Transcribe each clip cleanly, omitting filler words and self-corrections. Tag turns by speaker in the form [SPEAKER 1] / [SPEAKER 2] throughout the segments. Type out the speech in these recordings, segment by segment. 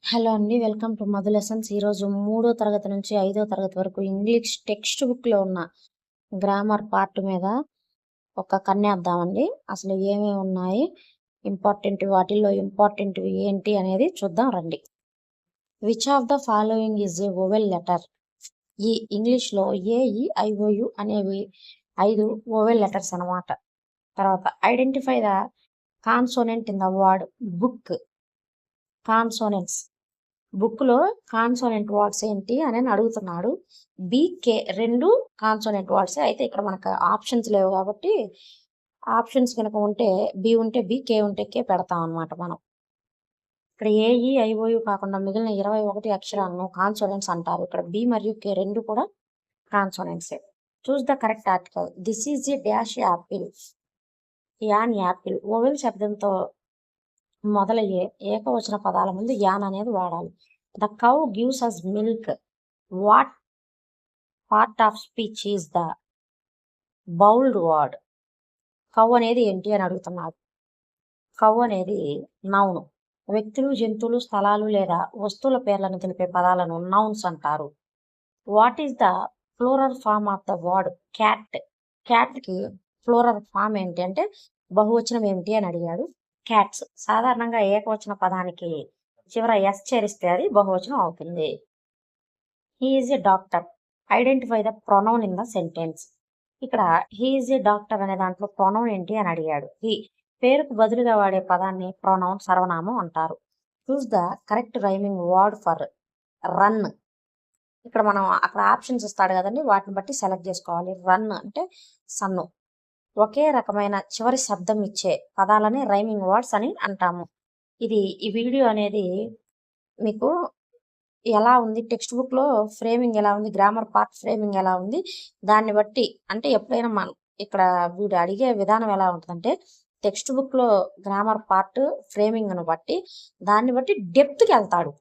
[SPEAKER 1] Hello అండి. Welcome to Madhu lessons. ఈరోజు 3వ తరగతి నుంచి 5వ తరగతి వరకు ఇంగ్లీష్ టెక్స్ట్ బుక్‌లో ఉన్న గ్రామర్ పార్ట్ మీద ఒక కన్నేద్దామండి. అసలు ఏమేమి ఉన్నాయి, వాటిల్లో ఇంపార్టెంట్‌వి ఏంటి అనేది చూద్దాం రండి. Which of the following is a vowel letter? ఈ ఇంగ్లీష్‌లో ఏ, ఈ, ఐ, ఓ, యు అనేవి 5 వోవెల్ లెటర్స్ అనమాట. తర్వాత identify the consonant in the word book. Consonants బుక్‌లో కాన్సోనెంట్ వర్డ్స్ ఏంటి అని అడుగుతున్నాడు. బి, కే 2 కాన్సోనెంట్ వర్డ్సే. అయితే ఇక్కడ మనకు ఆప్షన్స్ లేవు కాబట్టి ఆప్షన్స్ గనక ఉంటే బి ఉంటే బి, కే ఉంటే కే పెడతామనమాట మనం. ఇక్కడ ఏ, ఈ, ఐ, ఓ, యు కాకుండా మిగిలిన 21 అక్షరాలను కాన్సోనెంట్స్ అంటారు. ఇక్కడ బి మరియు కే 2 కూడా కాన్సోనెంట్సే. Choose the correct article. This is a dash apple. An apple. Vowel శబ్దంతో మొదలయ్యే ఏకవచన పదాల ముందు యాన్ అనేది వాడాలి. The cow gives us milk. What part of speech is the bold word? Cow అనేది ఏంటి అని అడుగుతున్నారు. కౌ అనేది నౌన్. వ్యక్తులు, జంతువులు, స్థలాలు లేదా వస్తువుల పేర్లను తెలిపే పదాలను నౌన్స్ అంటారు. What is the plural form of the word cat? క్యాట్కి ప్లూరల్ ఫామ్ ఏంటి అంటే బహువచనం ఏమిటి అని అడిగాడు. క్యాట్స్. సాధారణంగా ఏకవచన పదానికి చివర ఎస్ చేరిస్తే అది బహువచనం అవుతుంది. He is a doctor. Identify the pronoun in the sentence. ఇక్కడ హీ ఈజ్ ఏ డాక్టర్ అనే దాంట్లో ప్రొనౌన్ ఏంటి అని అడిగాడు. హీ పేరుకు బదులుగా వాడే పదాన్ని ప్రొనౌన్ సర్వనామం అంటారు. చూస్ the correct rhyming word for run. ఇక్కడ మనం అక్కడ ఆప్షన్స్ ఇస్తాడు కదండి, వాటిని బట్టి సెలెక్ట్ చేసుకోవాలి. రన్ అంటే సన్ను. ఒకే రకమైన చివరి శబ్దం ఇచ్చే పదాలని రైమింగ్ వర్డ్స్ అని అంటాము. ఈ వీడియో అనేది మీకు ఎలా ఉంది, టెక్స్ట్ బుక్లో ఫ్రేమింగ్ ఎలా ఉంది, గ్రామర్ పార్ట్ ఫ్రేమింగ్ ఎలా ఉంది, దాన్ని బట్టి అంటే ఎప్పుడైనా మనం ఇక్కడ వీడు అడిగే విధానం ఎలా ఉంటుందంటే టెక్స్ట్ బుక్లో గ్రామర్ పార్ట్ ఫ్రేమింగ్ను బట్టి దాన్ని బట్టి డెప్త్కి వెళ్తాడు.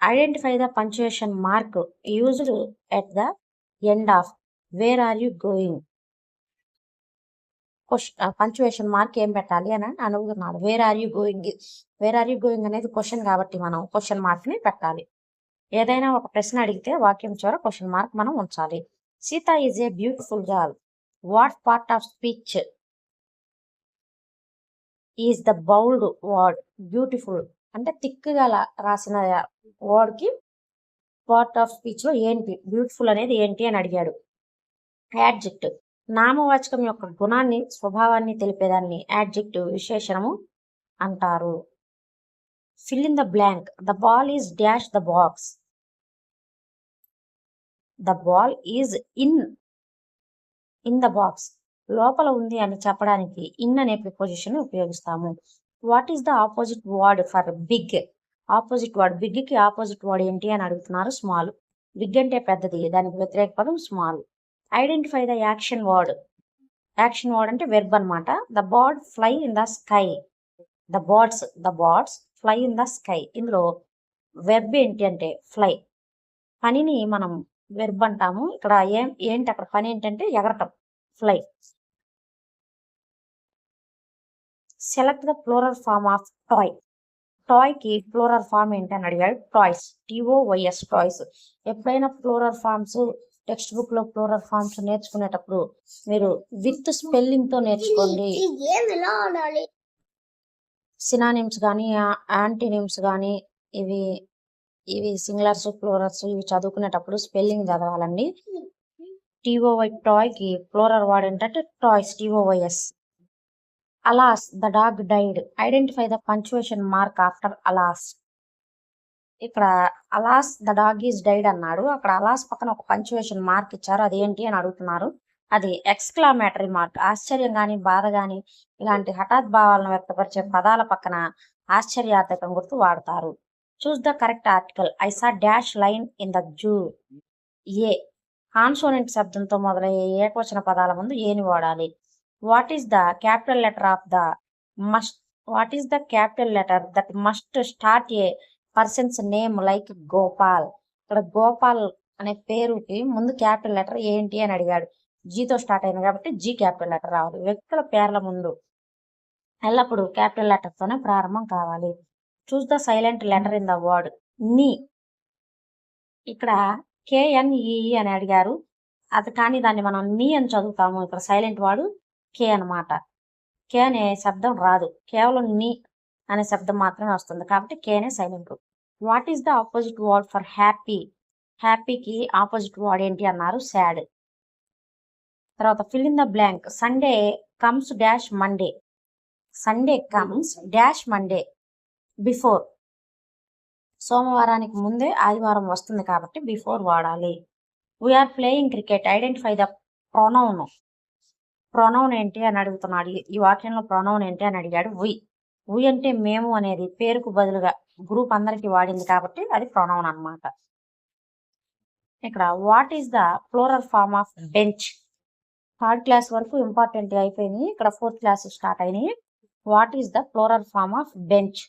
[SPEAKER 1] Identify the punctuation mark used at the end of where are you going. Punctuation mark ఏం పెట్టాలి అని అడుగుతున్నాడు. Where are you going. Where are you going అనేది క్వశ్చన్ కాబట్టి మనం క్వశ్చన్ మార్క్ని పెట్టాలి. ఏదైనా ఒక ప్రశ్న అడిగితే వాక్యం చివర క్వశ్చన్ మార్క్ మనం ఉంచాలి. Sita is a beautiful girl. What part of speech is the bold word? Beautiful అంటే థిక్గా రాసిన వర్డ్కి పార్ట్ ఆఫ్ స్పీచ్లో ఏంటి, బ్యూటిఫుల్ అనేది ఏంటి అని అడిగాడు. యాడ్జెక్టివ్. నామవాచకం యొక్క గుణాన్ని, స్వభావాన్ని తెలిపేదాన్ని యాడ్జెక్టివ్ విశేషణము అంటారు. Fill in the blank. The ball is dash the box. The ball is in the box. లోపల ఉంది అని చెప్పడానికి ఇన్ అనే ప్రిపోజిషన్ ఉపయోగిస్తాము. What is the opposite word for big? Opposite word బిగ్కి ఆపోజిట్ వర్డ్ ఏంటి అని అడుగుతున్నారు. స్మాల్. బిగ్ అంటే పెద్దది, దానికి వ్యతిరేక పదం small. Identify the action word. Action word అంటే వెర్బ్ అనమాట. The bird fly in the sky. The birds fly in the sky. ఇందులో వెర్బ్ ఏంటి అంటే ఫ్లై. పనిని మనం వెర్బ్ అంటాము. ఇక్కడ ఏంటి అక్కడ పని ఏంటంటే ఎగరటం, fly. Select the plural form of toy. టాయ్కి ప్లూరల్ ఫామ్ ఏంటి అని అడిగాడు. టాయ్స్. TOYS toys. ఎప్పుడైనా ప్లూరల్ ఫామ్స్ టెక్స్ట్ బుక్లో ప్లూరల్ ఫామ్స్ నేర్చుకునేటప్పుడు మీరు విత్ స్పెల్లింగ్తో నేర్చుకోండి. సినానిమ్స్ కానీ యాంటీనిమ్స్ కానీ ఇవి సింగులర్స్, ప్లూరల్స్ ఇవి చదువుకునేటప్పుడు స్పెల్లింగ్ చదవాలండి. TOY టాయ్కి ప్లూరల్ వర్డ్ ఏంటంటే toys. TOYS. Alas. The dog died. Identify the punctuation mark after alas. ఇక్కడ alas the dog is died అన్నాడు. అక్కడ అలాస్ పక్కన ఒక పంచుయేషన్ మార్క్ ఇచ్చారు. అదేంటి అని అడుగుతున్నారు. అది ఎక్స్క్లామేటరీ మార్క్. ఆశ్చర్యం కానీ, బాధ కానీ ఇలాంటి హఠాత్ భావాలను వ్యక్తపరిచే పదాల పక్కన ఆశ్చర్యార్థకం గుర్తు వాడతారు. చూస్ the correct article. I saw dash line in the zoo. A. Consonant శబ్దంతో మొదలయ్యే ఏకవచన పదాల ముందు ఏని వాడాలి. What is the capital letter that must start A persons name like Gopal. ఇక్కడ గోపాల్ అనే పేరుకి ముందు క్యాపిటల్ లెటర్ ఏంటి అని అడిగాడు. జీతో స్టార్ట్ అయింది కాబట్టి జీ క్యాపిటల్ లెటర్ రావాలి. వ్యక్తుల పేర్ల ముందు ఎల్లప్పుడూ క్యాపిటల్ లెటర్తోనే ప్రారంభం కావాలి. Choose the silent letter in the word నీ. ఇక్కడ KNEE అని అడిగారు, అది కానీ దాన్ని మనం నీ అని చదువుతాము. ఇక్కడ సైలెంట్ వాడు కే అనమాట. కే అనే శబ్దం రాదు, కేవలం నీ అనే శబ్దం మాత్రమే వస్తుంది, కాబట్టి కేనే silent. What is the opposite word for happy? హ్యాపీకి ఆపోజిట్ వర్డ్ ఏంటి అన్నారు, సాడ్. తర్వాత fill in the blank. Sunday comes dash Monday. Sunday comes dash Monday before. సోమవారానికి ముందే ఆదివారం వస్తుంది కాబట్టి బిఫోర్ వాడాలి. We are playing cricket. Identify the pronoun. Pronoun ఏంటి అని అడుగుతున్నాడు. ఈ వాక్యంలో ప్రొనౌన్ ఏంటి అని అడిగాడు. వి అంటే మేము అనేది పేరుకు బదులుగా గ్రూప్ అందరికి వాడింది కాబట్టి అది ప్రొనౌన్ అన్నమాట. ఇక్కడ what is the plural form of bench? Third class వరకు ఇంపార్టెంట్ అయిపోయినాయి, ఇక్కడ ఫోర్త్ క్లాస్ స్టార్ట్ అయినాయి. What is the plural form of bench?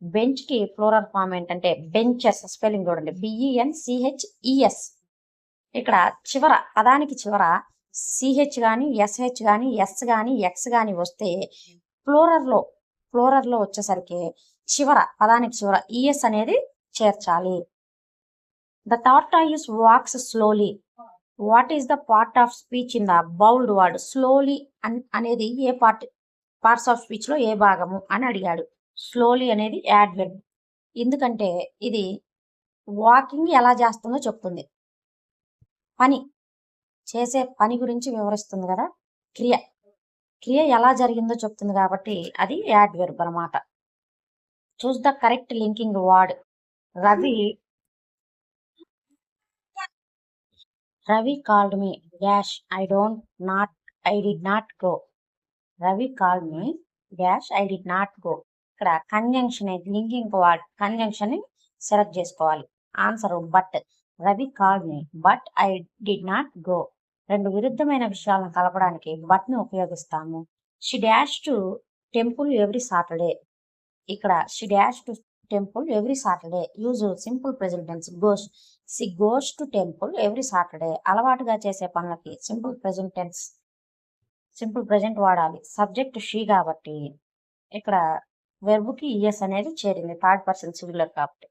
[SPEAKER 1] Bench కి ప్లూరల్ ఫార్మ్ ఏంటంటే బెంచెస్. స్పెల్లింగ్ చూడండి, BENCHES. ఇక్కడ చివర పదానికి చివర CH కానీ SH కానీ S కానీ X కానీ వస్తే ప్లూరల్లో వచ్చేసరికి చివర పదానికి చివర ES అనేది చేర్చాలి. The tortoise walks slowly. What is the part of speech in the bold word? Slowly అనేది ఏ పార్ట్స్ ఆఫ్ స్పీచ్ లో ఏ భాగము అని అడిగాడు. స్లోలీ అనేది యాడ్వర్బ్, ఎందుకంటే ఇది వాకింగ్ ఎలా చేస్తుందో చెప్తుంది, పని చేసే పని గురించి వివరిస్తుంది కదా. క్రియ ఎలా జరిగిందో చెప్తుంది కాబట్టి అది యాడ్వర్బ్ అనమాట. Choose the correct linking word. Ravi called me dash I did not go. Ravi called me dash I did not go. ఇక్కడ కంజంక్షన్ లింకింగ్ వర్డ్, కంజంక్షన్ ని సెలెక్ట్ చేసుకోవాలి. Answer but. Ravi called me but I did not go. రెండు విరుద్ధమైన విషయాలను కలపడానికి but ని ఉపయోగిస్తాము. She dash to temple every Saturday. ఇక్కడ she dash to temple every Saturday. Use simple present tense goes. She goes to temple every Saturday. అలవాటుగా చేసే పనులకి సింపుల్ ప్రెజెంట్ వాడాలి. సబ్జెక్ట్ షీ కాబట్టి ఇక్కడ వెర్బ్ కి ES అనేది చేరింది, థర్డ్ పర్సన్ సింగులర్ కాబట్టి.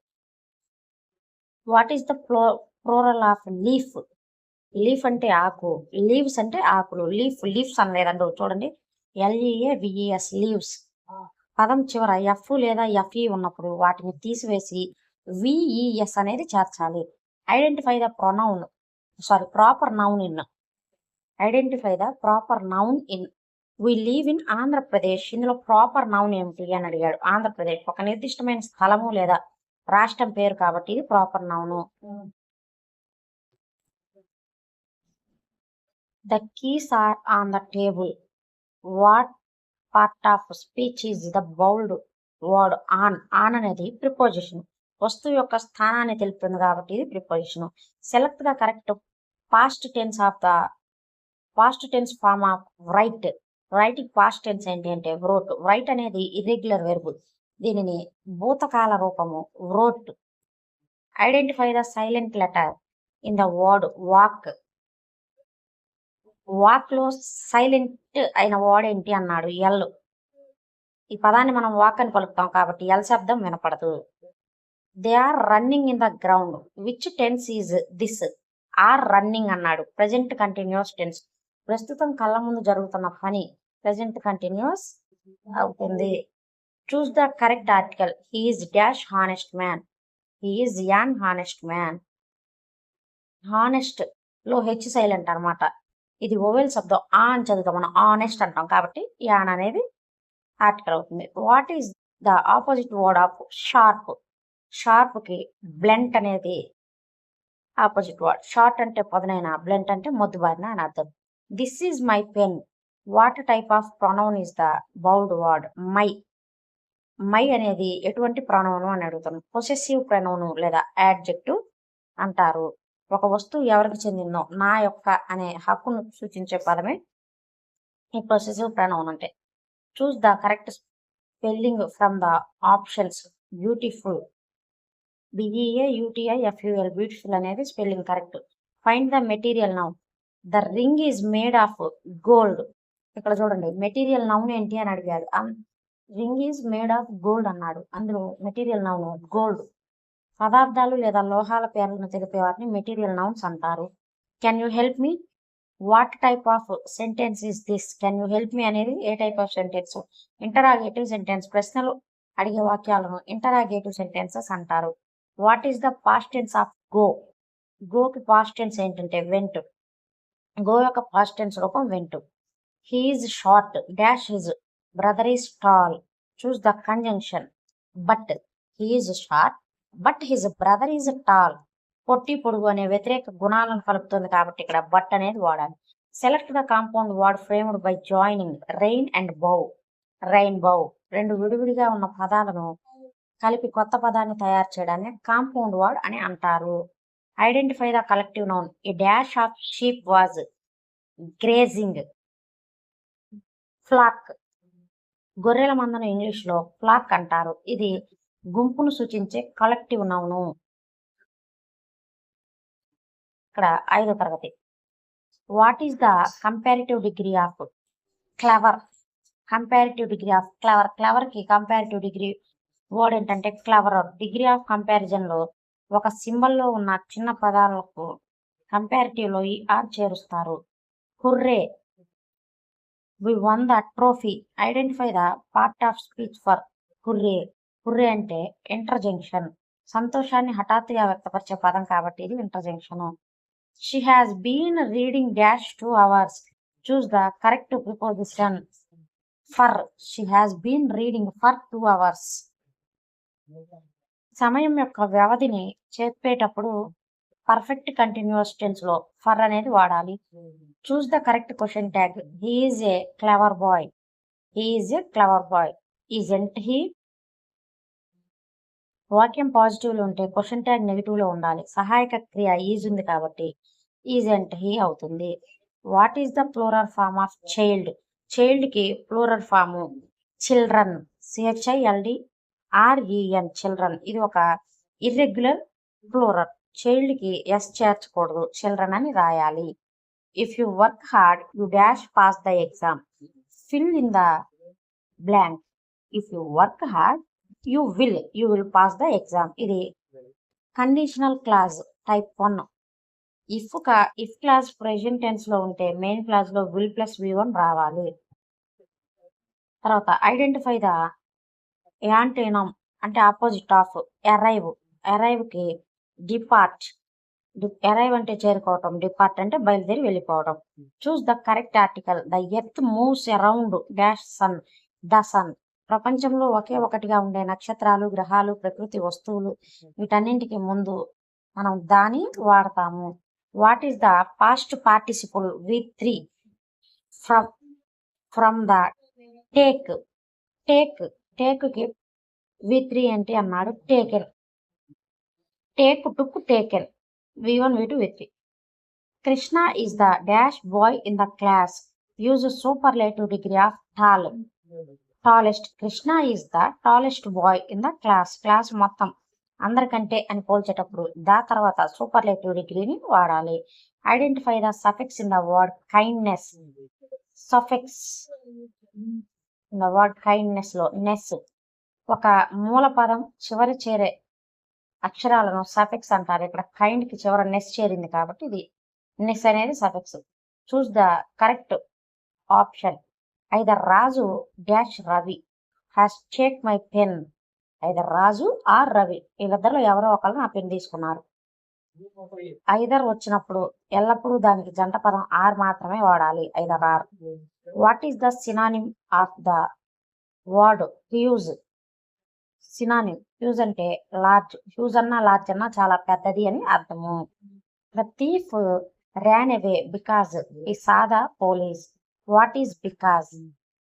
[SPEAKER 1] What is the plural of leaf? Leaf అంటే ఆకు, లీవ్స్ అంటే ఆకులు. లీవ్స్ అనలేదండి, చూడండి LEAVES లీవ్స్. పదం చివర F లేదా FE ఉన్నప్పుడు వాటిని తీసివేసి VES అనేది చేర్చాలి. Identify the proper noun in. Identify the proper noun in. We live in Andhra Pradesh. ఇందులో ప్రాపర్ నౌన్ ఏమిటి అని అడిగాడు. ఆంధ్రప్రదేశ్ ఒక నిర్దిష్టమైన స్థలము లేదా రాష్ట్రం పేరు కాబట్టి ఇది proper noun. The keys are on the table. What part of speech is the bold word on? On అనేది ప్రిపోజిషన్, వస్తువు యొక్క స్థానాన్ని తెలుపుతుంది కాబట్టి ఇది preposition. Select the correct past tense form of write. Writing past tense ఏంటి అంటే wrote. Write అనేది ఇర్రెగ్యులర్ వెర్బ్, దీనిని భూతకాల రూపము wrote. Identify the silent letter in the word walk. Walk లో సైలెంట్ అయిన వర్డ్ ఏంటి అన్నాడు, ఎల్. ఈ పదాన్ని మనం వాక్ అని పలుకుతాం కాబట్టి ఎల్ శబ్దం వినపడదు. They are running in the ground. Which tense is this? Are running అన్నాడు, ప్రెజెంట్ కంటిన్యూస్ టెన్స్. ప్రస్తుతం కళ్ళ ముందు జరుగుతున్న పని ప్రెజెంట్ కంటిన్యూస్ అవుతుంది. Choose the correct article. He is dash honest man. He is an honest man. Honest లో H silent అనమాట, ఇది ఓవెల్ శబ్దం. అని చదువుతాం మనం, ఆనెస్ట్ అంటాం కాబట్టి యాన్ అనేది ఆర్టికల్ అవుతుంది. What is the opposite word of sharp? Sharp కి బ్లెంట్ అనేది ఆపోజిట్ వర్డ్. షార్ట్ అంటే పదునైన, బ్లెంట్ అంటే మొద్దుబారిన అని అర్థం. This is my pen. What type of pronoun is the bold word? My అనేది ఎటువంటి ప్రొనౌన్ అని అడుగుతాం. పొసెసివ్ ప్రొనౌన్ లేదా యాడ్జెక్టివ్ అంటారు. ఒక వస్తువు ఎవరికి చెందిందో, నా యొక్క అనే హక్కును సూచించే పదమే ఈ పొసెసివ్ ప్రొనౌన్ అంటే. Choose the correct spelling from the options. Beautiful, BEAUTIFUL, beautiful అనేది spelling correct. Find the material noun. The ring is made of gold. ఇక్కడ చూడండి మెటీరియల్ నౌన్ ఏంటి అని అడిగాడు. Ring is made of gold అన్నాడు. అందులో material noun gold. పదార్థాలు లేదా లోహాల పేర్లను తెలిపే వాటిని మెటీరియల్ నౌన్స్ అంటారు. Can you help me? What type of sentence is this? Can you help me అనేది ఏ type of sentence? Interrogative sentence. ప్రశ్నలు అడిగే వాక్యాలను ఇంటరాగేటివ్ సెంటెన్సెస్ అంటారు. What is the past tense of go? గోకి పాస్ట్ టెన్స్ ఏంటంటే went. Go యొక్క past tense రూపం went. He is short dash his brother is tall. Choose the conjunction. But he is short but his brother is tall. పొట్టి పొడుగు అనే వ్యతిరేక గుణాలను కలుపుతుంది కాబట్టి ఇక్కడ బట్ అనేది వాడాలి. Select the compound word framed by joining rain and bow. Rain bow రెండు విడివిడిగా ఉన్న పదాలను కలిపి కొత్త పదాన్ని తయారు చేయడాన్ని కాంపౌండ్ వర్డ్ అని అంటారు. Identify the collective noun. A dash of sheep was grazing. Flock. గొర్రెల మందను ఇంగ్లీష్ లో ఫ్లాక్ అంటారు. ఇది గుంపును సూచించే కలెక్టివ్ నౌను. ఇక్కడ 5వ తరగతి. What is the comparative degree of clever? Comparative degree of clever. Clever కి కంపారిటివ్ డిగ్రీ వర్డ్ ఏంటంటే క్లవర్. డిగ్రీ ఆఫ్ కంపారిజన్ లో ఒక సింబల్ లో ఉన్న చిన్న పదాలకు కంపారిటివ్ లో ఈ ఆర్ చేరుస్తారు. Hurray, we won the trophy. Identify the part of speech for hurray. Hurray అంటే ఇంటర్జంక్షన్. సంతోషాన్ని హఠాత్తుగా వ్యక్తపరిచే పదం కాబట్టి ఇది interjection. She has been reading dash 2 hours. Choose the correct preposition. For. She has been reading for 2 hours. సమయం యొక్క వ్యవధిని చెప్పేటప్పుడు పర్ఫెక్ట్ కంటిన్యూస్ టెన్స్ లో ఫర్ అనేది వాడాలి. Choose the correct question tag. He is a clever boy. He is a clever bye. Isn't he? వాక్యం positive లో ఉంటే క్వశ్చన్ ట్యాగ్ నెగిటివ్ లో ఉండాలి. సహాయక క్రియ ఈజ్ ఉంది కాబట్టి ఈజెంట్ హీ అవుతుంది. What is the plural form of child? Child కి plural form children. CHILDREN children. ఇది ఒక ఇర్రెగ్యులర్ ప్లూరల్. చైల్డ్ కి ఎస్ చేర్చకూడదు, చిల్డ్రన్ అని రాయాలి. If you work hard you dash pass the exam. Fill in the blank. If you work hard you will pass the exam. ఇది conditional clause type 1. If clause present tense లో ఉంటే main clause లో will plus V1 రావాలి. తర్వాత identify the antonym అంటే opposite of arrive. Arrive కి depart. Arrive అంటే చేరుకోవటం, డిపార్ట్ అంటే బయలుదేరి వెళ్ళిపోవడం. Choose the correct article. The earth moves around dash sun. The sun. ప్రపంచంలో ఒకే ఒకటిగా ఉండే నక్షత్రాలు, గ్రహాలు, ప్రకృతి వస్తువులు వీటన్నింటికి ముందు మనం దాని వాడతాము. What is the past participle V3 from the take? Take కి V3 ఏంటి అన్నాడు. Taken. Take took taken. V1 V2 V3. Krishna is the dash boy in the class. Use superlative degree of tall. Tallest. Krishna is the tallest boy in the class. Class మొత్తం అందరికంటే అని పోల్చేటప్పుడు దా తర్వాత superlative డిగ్రీని వాడాలి. Identify the suffix in the word kindness. Suffix in the word kindness లో Nes. ఒక మూల పదం చివరి చేరే అక్షరాలను సఫిక్స్ అంటారు. ఇక్కడ కైండ్ కి చివర నెస్ చేరింది కాబట్టి ఇది నెస్ అనేది suffix. Choose the correct option. Either Raju dash Ravi has take my pen. Either Raju or Ravi వీళ్ళిద్దరిలో ఎవరో ఒకరు నా పెన్ తీసుకున్నారు. ఐదర్ వచ్చినప్పుడు ఎల్లప్పుడూ దానికి జంట పదం ఆర్ మాత్రమే వాడాలి. Either are. What is the synonym of the word huge? Synonym huge అంటే లార్జ్. హ్యూజ్ అన్నా లార్జ్ అన్నా చాలా పెద్దది అని అర్థము. The thief Ryan away because ఈ సాదా police. What is because?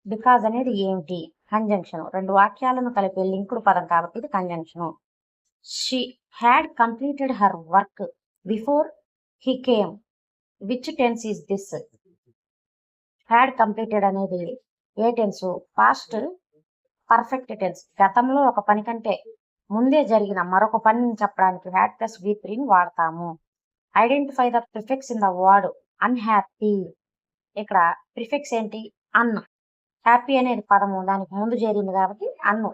[SPEAKER 1] Because అనేది ఏమిటి? కంజంక్షన్. రెండు వాక్యాలను కలిపే లింకుడు పదం కాబట్టి ఇది conjunction. She had completed her work before he came. Which tense is this? Had completed అనేది ఏ టెన్స్? Past perfect tense. గతంలో ఒక పని కంటే ముందే జరిగిన మరొక పనిని చెప్పడానికి హ్యాడ్ ప్లస్ V3ని వాడతాము. Identify the prefix in the word unhappy. ఇక్కడ ప్రిఫిక్స్ ఏంటి? అన్. హ్యాపీ అనేది పదము దానికి ముందు చేరింది కాబట్టి అన్ను.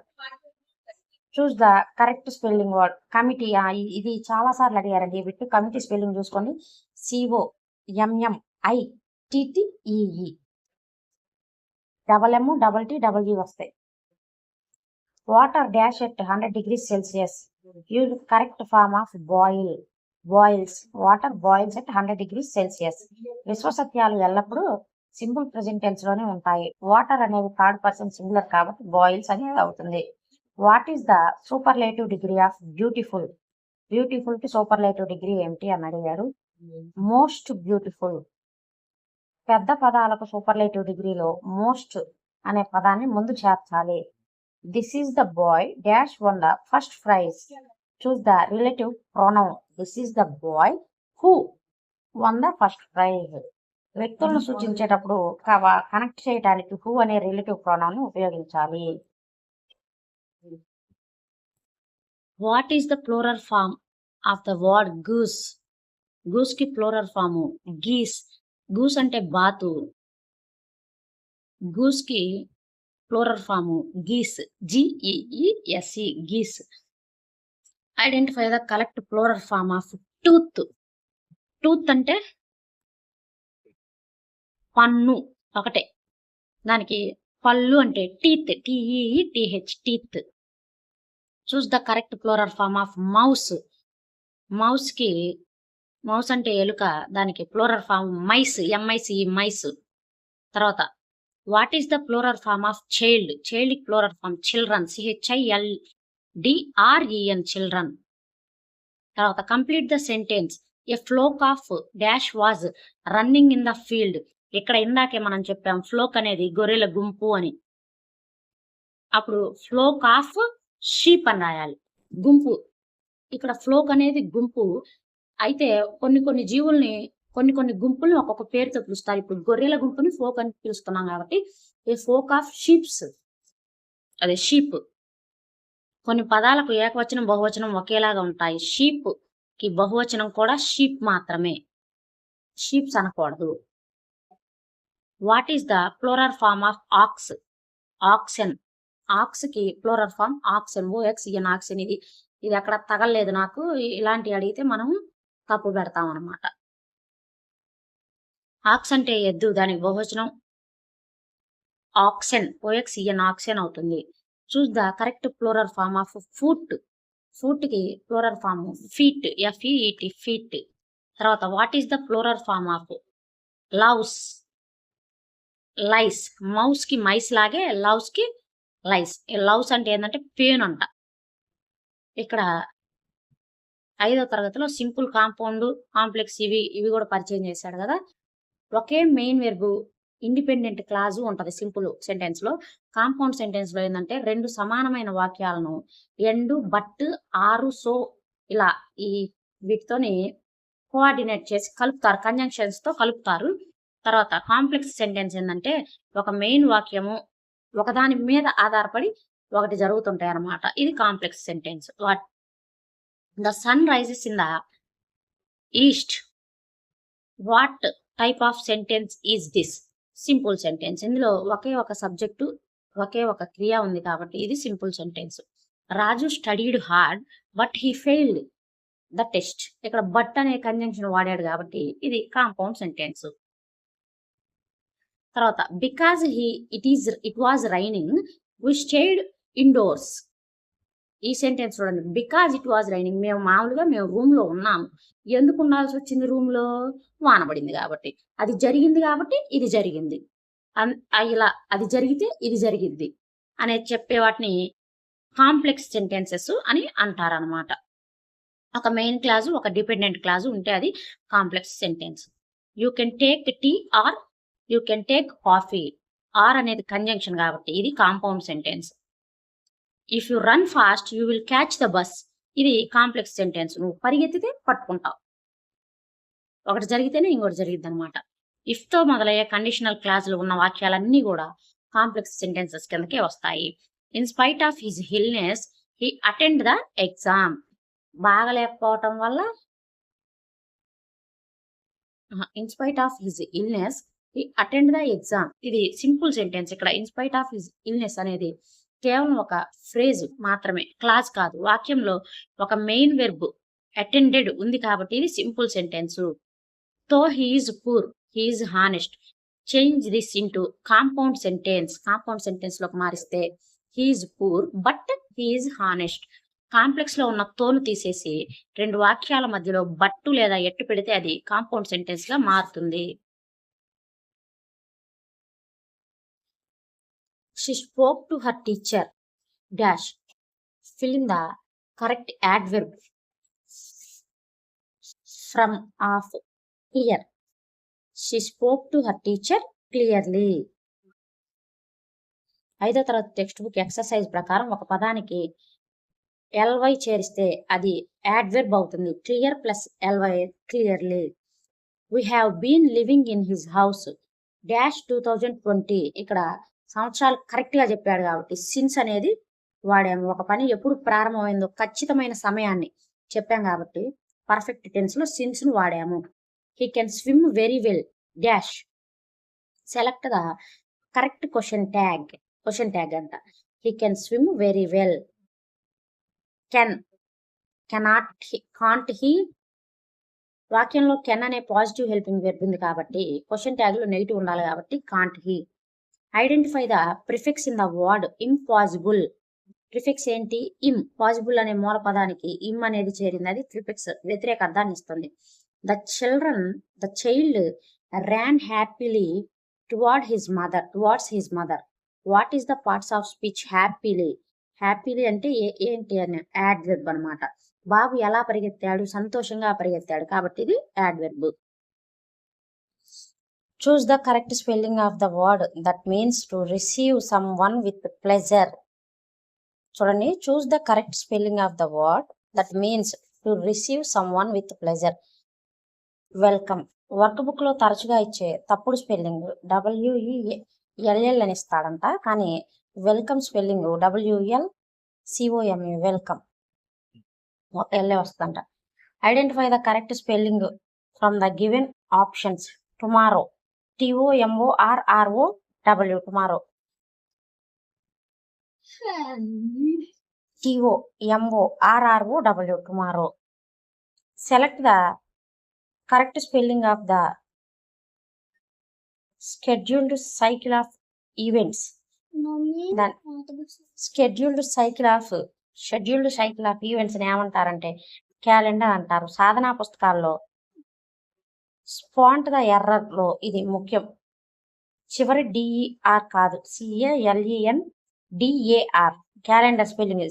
[SPEAKER 1] Choose the correct spelling word. Committee, ఇది చాలా సార్లు అడిగారండి ఈ బిట్. కమిటీ స్పెల్లింగ్ చూసుకోండి. COMMITTEE. MM, వస్తాయి. Water dash at 100 degrees Celsius. Use correct form of boils. Water boils at 100 degrees Celsius. విశ్వసత్యాలు ఎల్లప్పుడూ సింపుల్ ప్రెజెంట్ టెన్స్ లోనే ఉంటాయి. వాటర్ అనేది థర్డ్ పర్సన్ సింగులర్ కాబట్టి బాయిల్స్ అనేది అవుతుంది. What is the superlative degree of beautiful? Beautiful కి superlative degree ఏమిటి అని అడిగారు. Most beautiful. పెద్ద పదాలకు సూపర్లేటివ్ డిగ్రీలో మోస్ట్ అనే పదాన్ని ముందు చేర్చాలి. This is the boy dash won the first prize. Choose the relative pronoun. This is the boy who won the first prize. వ్యక్తులను సూచించేటప్పుడు కనెక్ట్ చేయడానికి హూ అనే రిలేటివ్ ప్రొనౌన్ ఉపయోగించాలి. What is the plural form of the word goose? Goose కి plural form geese. Goose అంటే బాతు. Goose కి plural form geese. GEESE, geese. Identify the correct plural form of tooth. Tooth అంటే పన్ను ఒకటే. దానికి పళ్ళు అంటే teeth. TEETH, teeth. Choose the correct plural form of mouse. Mouse అంటే ఎలుక. దానికి plural form mice. MICE, mice. తర్వాత what is the plural form of child? Child plural form children. CHILDREN, children. తర్వాత complete the sentence. A flock of dash was running in the field. ఇక్కడ ఇందాకే మనం చెప్పాం floc అనేది గొర్రెల గుంపు అని. అప్పుడు ఫ్లోక్ ఆఫ్ షీప్ అని రాయాలి. గుంపు. ఇక్కడ ఫ్లోక్ అనేది గుంపు. అయితే కొన్ని జీవుల్ని కొన్ని గుంపుల్ని ఒక్కొక్క పేరుతో పిలుస్తారు. ఇప్పుడు గొర్రెల గుంపుని ఫ్లోక్ అని పిలుస్తున్నాం కాబట్టి ఏ ఫ్లోక్ ఆఫ్ షీప్స్, అదే షీప్. కొన్ని పదాలకు ఏకవచనం బహువచనం ఒకేలాగా ఉంటాయి. షీప్ కి బహువచనం కూడా షీప్ మాత్రమే, షీప్స్ అనకూడదు. What is the plural form of ox? Oxen. Ox కి plural form oxen. OXEN, oxen. ఇది అక్కడ తగలలేదు నాకు. ఇలాంటివి అడిగితే మనం తప్పు పెడతాం అన్నమాట. ఆక్స్ అంటే ఎద్దు. దానికి బహువచనం ఆక్సెన్. OXEN, ఆక్సెన్ అవుతుంది. Choose the correct plural form of foot. Foot కి plural form feet. FEET, feet. తర్వాత what is the plural form of louse? Lice. Mouse కి మైస్ లాగే లవ్స్ కి లైస్. లవ్స్ అంటే ఏంటంటే పేను అంట. ఇక్కడ 5వ తరగతిలో సింపుల్, కాంపౌండ్, కాంప్లెక్స్ ఇవి కూడా పరిచయం చేశాడు కదా. ఒకే మెయిన్ వెర్బ్ ఇండిపెండెంట్ క్లాజు ఉంటది సింపుల్ సెంటెన్స్ లో. కాంపౌండ్ సెంటెన్స్ లో ఏంటంటే 2 సమానమైన వాక్యాలను ఎండు, బట్, ఆరు, సో ఇలా వీటితోని కోఆర్డినేట్ చేసి కలుపుతారు. కంజంక్షన్స్ తో కలుపుతారు. తర్వాత కాంప్లెక్స్ సెంటెన్స్ ఏంటంటే ఒక మెయిన్ వాక్యము ఒకదాని మీద ఆధారపడి ఒకటి జరుగుతుంటాయి అన్నమాట. ఇది complex sentence. The sun rises in the east. What type of sentence is this? Simple sentence. ఇందులో ఒకే ఒక సబ్జెక్టు, ఒకే ఒక క్రియ ఉంది కాబట్టి ఇది simple sentence. Raju studied hard but he failed the test. ఇక్కడ బట్ అనే కంజంక్షన్ వాడాడు కాబట్టి ఇది కాంపౌండ్ సెంటెన్స్. తర్వాత because it was raining we stayed indoors. ఈ సెంటెన్స్ చూడండి. బికాజ్ ఇట్ వాజ్ రైనింగ్, మేము రూమ్ లో ఉన్నాము. ఎందుకు ఉండాల్సి వచ్చింది? రూమ్ లో వానబడింది కాబట్టి. అది జరిగింది కాబట్టి ఇది జరిగింది. ఇలా అది జరిగితే ఇది జరిగింది అనేది చెప్పే వాటిని కాంప్లెక్స్ సెంటెన్సెస్ అని అంటారనమాట. ఒక మెయిన్ క్లాజు, ఒక డిపెండెంట్ క్లాజు ఉంటే అది complex sentence. You can take tea or you can take coffee. Or అనేది కంజంక్షన్ కాబట్టి ఇది compound sentence. If you run fast you will catch the bus. ఇది కాంప్లెక్స్ సెంటెన్స్. నువ్వు పరిగెత్తితే పట్టుకుంటావు. ఒకటి జరిగితేనే ఇంకోటి జరిగిద్ది అనమాట. ఇఫ్ తో మొదలయ్యే కండిషనల్ క్లాజులు ఉన్న వాక్యాలన్నీ కూడా కాంప్లెక్స్ సెంటెన్సెస్ కిందకే వస్తాయి. In spite of his illness he attend the exam. బాగలేకపోవటం వల్ల in spite of his illness attend the exam ఇది సింపుల్ సెంటెన్స్. ఇక్కడ ఇన్స్పైట్ ఆఫ్ హిస్ ఇల్నెస్ అనేది కేవలం ఒక ఫ్రేజ్ మాత్రమే, క్లాజ్ కాదు. వాక్యంలో ఒక మెయిన్ వెర్బ్ అటెండెడ్ ఉంది కాబట్టి ఇది సింపుల్ సెంటెన్స్. తో he is poor, he is honest. Change this into compound sentence. Compound sentence లోకి మారిస్తే he is poor but he is honest. Complex లో ఉన్న తోను తీసేసి రెండు వాక్యాల మధ్యలో బట్టు లేదా ఎట్టు పెడితే అది కాంపౌండ్ సెంటెన్స్ గా మారుతుంది. She spoke to her teacher dash. Fill in the correct adverb from of clear. She spoke to her teacher clearly. 5వ తరగతి టెక్స్ట్ బుక్ ఎక్సర్సైజ్ ప్రకారం ఒక పదానికి ly చేరిస్తే అది యాడ్వర్బ్ అవుతుంది. Clear plus ly clearly. We have been living in his house dash 2020. ఇక్కడ సంవత్సరాలు కరెక్ట్ గా చెప్పాడు కాబట్టి సిన్స్ అనేది వాడాము. ఒక పని ఎప్పుడు ప్రారంభమైందో ఖచ్చితమైన సమయాన్ని చెప్పాం కాబట్టి పర్ఫెక్ట్ టెన్స్ లో సిన్స్ ను వాడాము. He can swim very well dash. Select the correct question tag అంట. He can swim very well. Can, cannot, can't he. వాక్యంలో కెన్ అనే పాజిటివ్ హెల్పింగ్ వెర్బ్ ఉంది కాబట్టి క్వశ్చన్ ట్యాగ్ లో నెగిటివ్ ఉండాలి కాబట్టి can't he. Identify the prefix in the word impossible. Prefix ఏంటి? Im. Possible అనే మూల పదానికి ఇమ్ అనేది చేరింది, అది ప్రిఫిక్స్ వ్యతిరేక అర్థాన్ని ఇస్తుంది. The child ran happily towards his mother. What is the parts of speech happily? Happily అంటే ఏంటి అని యాడ్వర్బ్ అనమాట. బాబు ఎలా పరిగెత్తాడు? సంతోషంగా పరిగెత్తాడు కాబట్టి ఇది adverb. Choose the correct spelling of the word that means to receive someone with pleasure. చూడండి, choose the correct spelling of the word that means to receive someone with pleasure. Welcome. Work book లో తరచుగా ఇచ్చే తప్పుడు spelling WELL అని ఇస్తాడంట, కానీ welcome spelling WLCOME welcome L A వస్తుందంట. Identify the correct spelling from the given options. Tomorrow TOMORROW tomorrow. TOMORROW tomorrow. Select the correct spelling of the scheduled cycle of events. Scheduled cycle of events ని ఏమంటారంటే calendar అంటారు. సాధనా పుస్తకాల్లో స్పాంట్ the error లో ఇది ముఖ్యం. చివరి DER కాదు, CALENDAR. Calendar spelling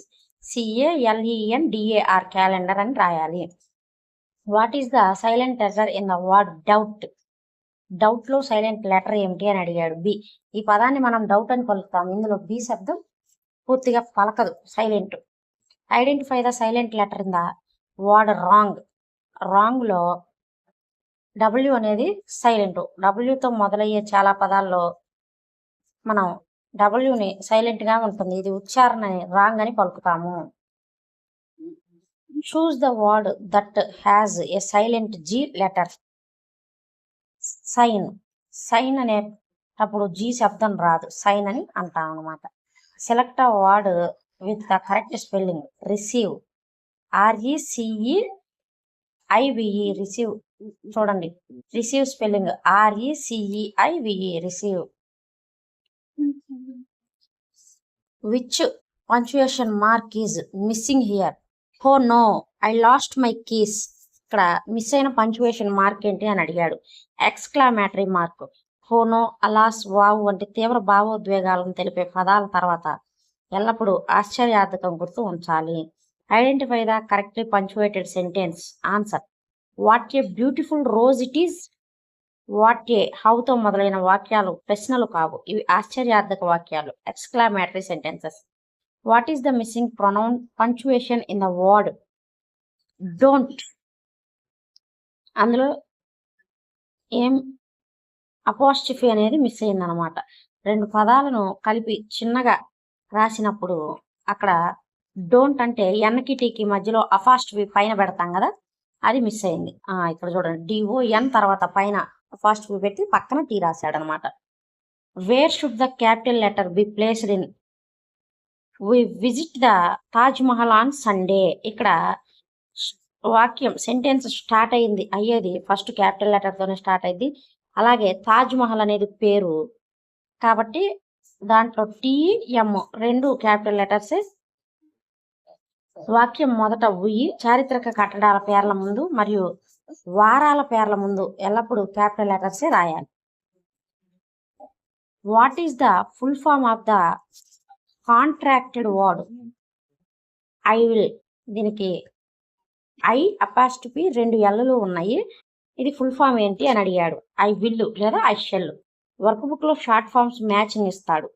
[SPEAKER 1] CALENDAR calendar అని రాయాలి. What is the silent letter in the word doubt? Doubt లో సైలెంట్ లెటర్ ఏమిటి అని అడిగాడు. బి. ఈ పదాన్ని మనం డౌట్ అని పలుకుతాం, ఇందులో బి శబ్దం పూర్తిగా పలకదు, silent. Identify the silent letter in the word wrong. Wrong లో W అనేది సైలెంట్. Wతో మొదలయ్యే చాలా పదాల్లో మనం Wని సైలెంట్ గా ఉంటుంది, ఇది ఉచ్చారణ రాంగ్ అని పలుకుతాము. Choose the word that has a silent G letter. Sign అనేటప్పుడు G శబ్దం రాదు, సైన్ అని అంటాం అనమాట. Select a word with the correct spelling. Receive RECEIVE receive. చూడండి, receive spelling RECEIVE receive. Which punctuation mark is missing here? Oh no I lost my keys. ఇక్కడ మిస్ అయిన పంక్చుయేషన్ మార్క్ ఏంటి అని అడిగాడు. Exclamatory mark. Oh no, alas, wow వంటి తీవ్ర భావోద్వేగాలను తెలిపే పదాల తర్వాత ఎల్లప్పుడూ ఆశ్చర్యార్థకం గుర్తు ఉంచాలి. Identify the correctly punctuated sentence. Answer. What a beautiful rose it is. What a, హౌతో మొదలైన వాక్యాలు ప్రశ్నలు కావు, ఇవి ఆశ్చర్యార్థక వాక్యాలు, exclamatory sentences. What is the missing pronoun punctuation in the word don't? అందులో ఏం అపోస్ట్రఫీ అనేది మిస్ అయింది అనమాట. రెండు పదాలను కలిపి చిన్నగా రాసినప్పుడు అక్కడ డోంట్ అంటే ఎన్కి టీకి మధ్యలో అపాస్ట్రఫీ పైన పెడతాం కదా, అది మిస్ అయింది. ఇక్కడ చూడండి, DON తర్వాత పైన అపాస్ట్రఫీ పెట్టి పక్కన టీ రాశాడు అనమాట. Where should the capital letter be placed in? We visit the Taj Mahal on Sunday. ఇక్కడ వాక్యం సెంటెన్స్ స్టార్ట్ అయ్యేది ఫస్ట్ క్యాపిటల్ లెటర్ తోనే స్టార్ట్ అయింది. అలాగే తాజ్ మహల్ అనేది పేరు కాబట్టి దాంట్లో టిఎం రెండు క్యాపిటల్ లెటర్స్. వాక్యం మొదట ఉయి చారిత్రక కట్టడాల పేర్ల ముందు మరియు వారాల పేర్ల ముందు ఎల్లప్పుడూ క్యాపిటల్ లెటర్సే రాయాలి. What is the full form of the contracted word? I will. దీనికి ఐ అపాస్ట్రఫీ రెండు ఎల్లులు ఉన్నాయి. ఇది ఫుల్ ఫామ్ ఏంటి అని అడిగాడు. ఐ విల్ లేదా ఐ షెల్. వర్క్ బుక్ లో షార్ట్ ఫామ్స్ మ్యాచింగ్ ఇస్తాడు.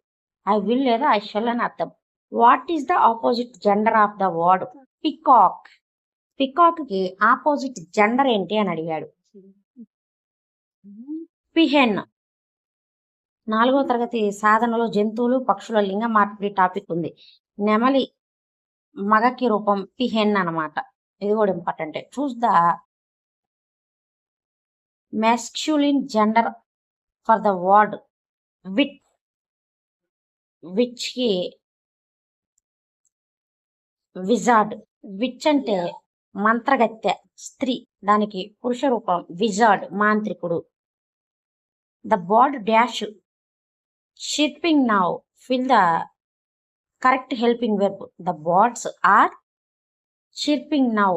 [SPEAKER 1] ఐ విల్ లేదా ఐ షెల్ అని అర్థం. What is the opposite gender of the word peacock? Peacock కి ఆపోజిట్ జెండర్ ఏంటి అని అడిగాడు. పిహెన్. 4వ తరగతి సాధనలో జంతువులు పక్షుల లింగ మార్పిడి టాపిక్ ఉంది. నెమలి మగకి రూపం పిహెన్ అన్నమాట. ఇది కూడా important. Choose the masculine gender for the word wit. Witch కి విజార్డ్. విచ్ అంటే మంత్రగత్తె స్త్రీ, దానికి పురుష రూపం విజార్డ్ మాంత్రికుడు. The bird dash chirping now. Fill the correct helping verb. The birds are chirping now.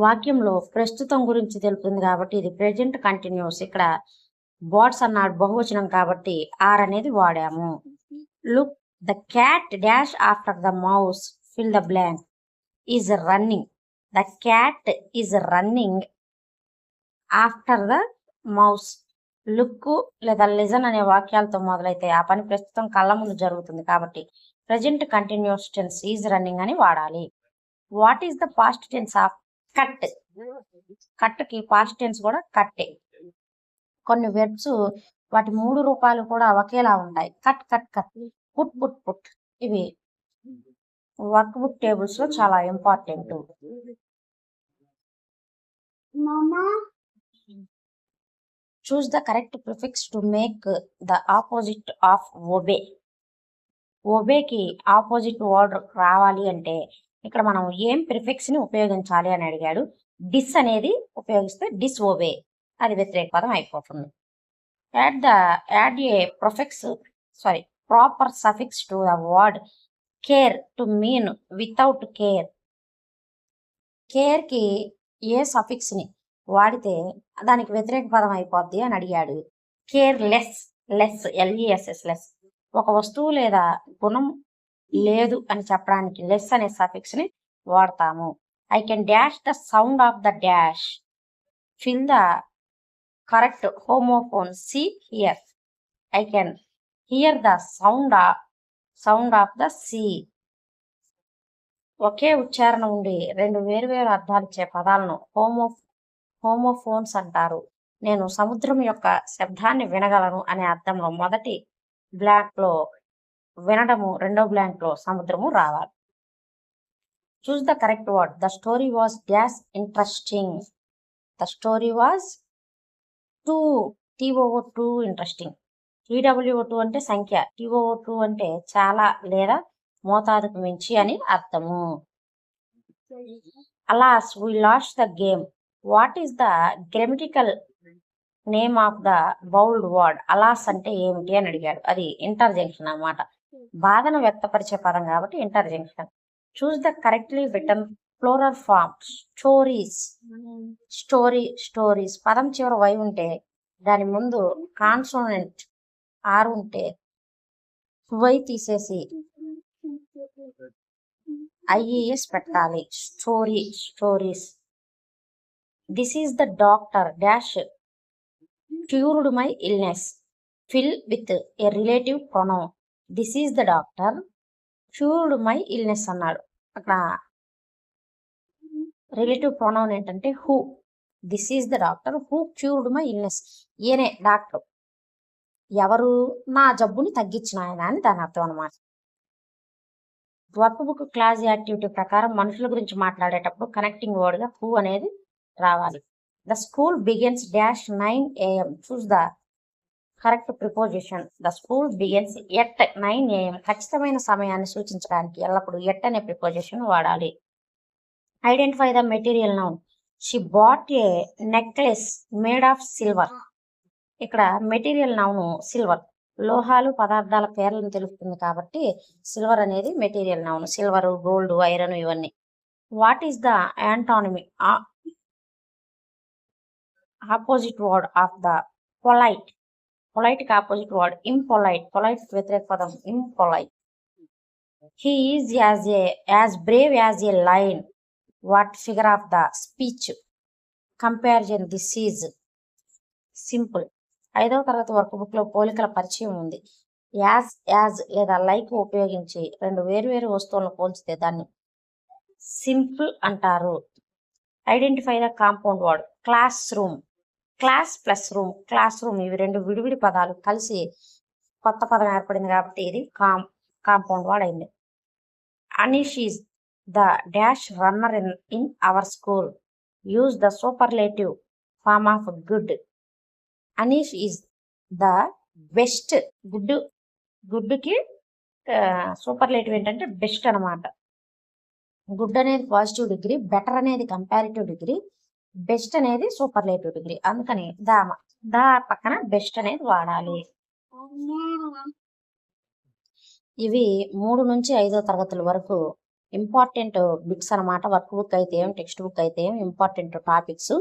[SPEAKER 1] వాక్యంలో ప్రస్తుతం గురించి తెలుపుతుంది కాబట్టి ఇది ప్రెజెంట్ కంటిన్యూస్. ఇక్కడ బర్డ్స్ అన్నాడు బహువచనం కాబట్టి ఆర్ అనేది వాడాము. Look the cat dash after the mouse. Fill the blank. Is running. The cat is running after the mouse. Look లేదా లిజన్ అనే వాక్యాలతో మొదలైతే ఆ పని ప్రస్తుతం కళ్ళ ముందు జరుగుతుంది కాబట్టి present continuous tense is running అని వాడాలి. What is the past tense of cut? Cut కి పాస్ట్ టెన్స్ కూడా కట్టే. కొన్ని వెర్బ్స్ వాటి 3 రూపాలు కూడా ఒకేలా ఉంటాయి. Cut cut cut, put put put. ఇవి వర్క్ బుక్ టేబుల్స్ లో చాలా important. Choose the correct prefix to make the opposite of obey. ఒబేకి ఆపోజిట్ వర్డ్ రావాలి అంటే ఇక్కడ మనం ఏం ప్రిఫిక్స్ ని ఉపయోగించాలి అని అడిగాడు. డిస్ అనేది ఉపయోగిస్తే డిస్ ఒబే, అది వ్యతిరేక పదం అయిపోతుంది. Add a proper suffix to the word care to mean without care. Care కి ఏ సఫిక్స్ ని వాడితే దానికి వ్యతిరేక పదం అయిపోద్ది అని అడిగాడు. Care less. Less LESS less. ఒక వస్తువు లేదా గుణం లేదు అని చెప్పడానికి లెస్ అనే సఫిక్స్ ని వాడతాము. I can dash the sound of the dash. Fill the correct homophone. Sea hear. I can hear the sound of the sea. ఒకే ఉచ్చారణ ఉండి రెండు వేరువేరు అర్థాలు ఇచ్చే పదాలను హోమోఫోన్స్ అంటారు. నేను సముద్రం యొక్క శబ్దాన్ని వినగలను అనే అర్థంలో మొదటి బ్లాంక్ లో వినడము, రెండో బ్లాంక్ లో సముద్రము రావాలి. చూస్ the correct word. The story was dash interesting. The story was TOO interesting. TWO2 అంటే సంఖ్య, TOO2 అంటే చాలా లేదా మోతాదుకు మించి అని అర్థము. Alas we lost the game. What is the grammatical name of the bold word? Alas అంటే ఏమిటి అని అడిగాడు. అది ఇంటర్జెక్షన్ అన్నమాట. బాధను వ్యక్తపరిచే పదం కాబట్టి interjection. Choose the correctly return plural form. Stories. Stories. పదం చివర వై ఉంటే దాని ముందు కాన్సోనెంట్ ఆర్ ఉంటే వై తీసేసి IES పెట్టాలి. Stories. This is the doctor dash cured my illness. Fill with a relative pronoun. This is the doctor cured my illness అన్నాడు. అక్కడ రిలేటివ్ ప్రొనౌన్ ఏంటంటే who. This is the doctor who cured my illness. ఈయనే doctor, ఎవరు నా జబ్బుని తగ్గించిన ఆయన అని దాని అర్థం అనమాట. వర్క్ బుక్ క్లాస్ యాక్టివిటీ ప్రకారం మనుషుల గురించి మాట్లాడేటప్పుడు కనెక్టింగ్ వర్డ్ గా హూ అనేది రావాలి. The school begins dash 9 AM. Choose the correct preposition. The school begins at 9 AM. ఖచ్చితమైన సమయాన్ని సూచించడానికి ఎల్లప్పుడు ఎట్ అనే ప్రిపోజిషన్ వాడాలి. Identify the material noun. She bought a necklace made of silver. ఇక్కడ మెటీరియల్ నౌన్ సిల్వర్. లోహాలు పదార్థాల పేర్లను తెలుపుతుంది కాబట్టి సిల్వర్ అనేది material noun. Silver, gold, iron ఇవన్నీ. What is the antonymy opposite word of the polite? Polite కి ఆపోజిట్ వర్డ్ ఇంపొలైట్. పొలైట్ వ్యతిరేక పదం impolite. He is as brave as a lion. What figure of the speech? Comparison. This is simple. 5వ తరగతి work book లో పోలికల పరిచయం ఉంది. As లేదా లైక్ ఉపయోగించి రెండు వేరువేరు వస్తువులను పోల్చితే దాన్ని సింపుల్ అంటారు. Identify the compound word. Class room. Class plus room. Class room ఇవి రెండు విడివిడి పదాలు కలిసి కొత్త పదం ఏర్పడింది కాబట్టి ఇది కాంపౌండ్ వర్డ్ అయింది. Anish is the dash runner in our school. Use the superlative form of good. Anish is the best. గుడ్డుకి సూపర్లేటివ్ ఏంటంటే బెస్ట్ అనమాట. గుడ్ అనేది పాజిటివ్ డిగ్రీ, బెటర్ అనేది కంపారిటివ్ డిగ్రీ, బెస్ట్ అనేది సూపర్లేటివ్ డిగ్రీ. అందుకని ద పక్కన బెస్ట్ అనేది వాడాలి. ఇవి 3 నుంచి 5వ తరగతుల వరకు ఇంపార్టెంట్ బిట్స్ అనమాట. వర్క్ బుక్ అయితే ఏం, టెక్స్ట్ బుక్ అయితే ఏం, ఇంపార్టెంట్ టాపిక్స్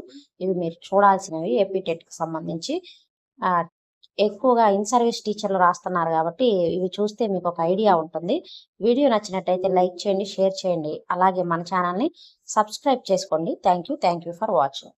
[SPEAKER 1] ఇవి మీరు చూడాల్సినవి. ఏపీటెట్ కి సంబంధించి ఎక్కువగా ఇన్ సర్వీస్ టీచర్లు రాస్తున్నారు కాబట్టి ఇవి చూస్తే మీకు ఒక ఐడియా ఉంటుంది. వీడియో నచ్చినట్టయితే లైక్ చేయండి, షేర్ చేయండి. అలాగే మన ఛానల్ని సబ్స్క్రైబ్ చేసుకోండి. Thank you for watching.